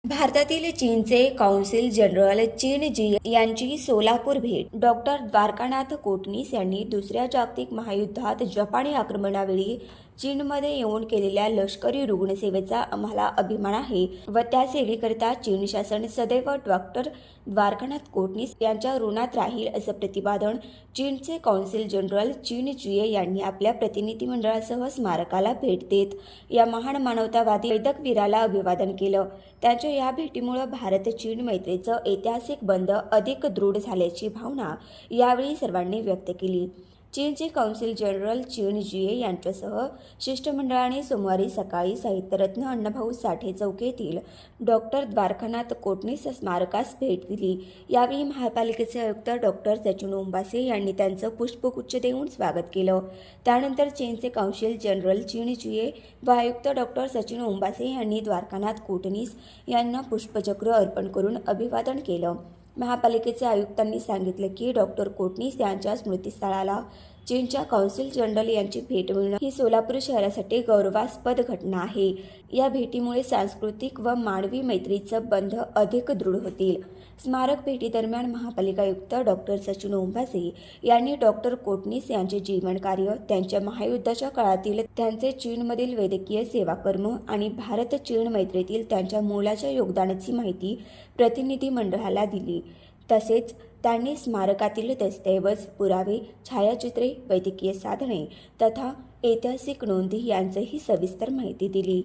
भारतातील चीनचे council general चीन जी यांची सोलापूर भेट. डॉक्टर द्वारकानाथ कोटणीस यांनी दुसऱ्या जागतिक महायुद्धात जपानी आक्रमणावेळी चीनमध्ये येऊन केलेल्या लष्करी रुग्णसेवेचा आम्हाला अभिमान आहे व त्या सेवेकरिता चीन शासन सदैव डॉक्टर द्वारकानाथ कोटणीस यांच्या ऋणात राहील, असं प्रतिपादन चीनचे कौन्सिल जनरल चीन जिये यांनी आपल्या प्रतिनिधी स्मारकाला भेट देत या महान मानवतावादी वैदक वीराला अभिवादन केलं. त्यांच्या या भेटीमुळे भारत चीन मैत्रीचं ऐतिहासिक बंध अधिक दृढ झाल्याची भावना यावेळी सर्वांनी व्यक्त केली. चीनचे कौन्सिल जनरल चीन जिये यांच्यासह शिष्टमंडळाने सोमवारी सकाळी साहित्यरत्न अण्णाभाऊ साठे चौक येथील डॉक्टर द्वारकानाथ कोटणीस स्मारकास भेट दिली. यावेळी महापालिकेचे आयुक्त डॉक्टर सचिन ओंबासे यांनी त्यांचं पुष्पगुच्छ देऊन स्वागत केलं. त्यानंतर चीनचे कौन्सिल जनरल चीन जिये व आयुक्त डॉक्टर सचिन ओंबासे यांनी द्वारकानाथ कोटणीस यांना पुष्पचक्र अर्पण करून अभिवादन केलं. महापालिकेचे आयुक्तांनी सांगितले की डॉक्टर कोटणीस यांच्या स्मृतीस्थळाला चीनच्या कौन्सिल जनरल यांची भेट मिळणं ही सोलापूर शहरासाठी गौरवास्पद घटना आहे. या भेटीमुळे सांस्कृतिक व मानवी मैत्रीचं बंध अधिक दृढ होतील. स्मारक भेटीदरम्यान महापालिका आयुक्त डॉक्टर सचिन ओंबासे यांनी डॉक्टर कोटणीस यांचे जीवनकार्य, त्यांच्या महायुद्धाच्या काळातील त्यांचे चीनमधील वैद्यकीय सेवाकर्म आणि भारत चीन मैत्रीतील त्यांच्या मोलाच्या योगदानाची माहिती प्रतिनिधी मंडळाला दिली. तसेच त्यांनी स्मारकातील दस्तऐवज, पुरावे, छायाचित्रे, वैद्यकीय साधने तथा ऐतिहासिक नोंदी यांचीही सविस्तर माहिती दिली.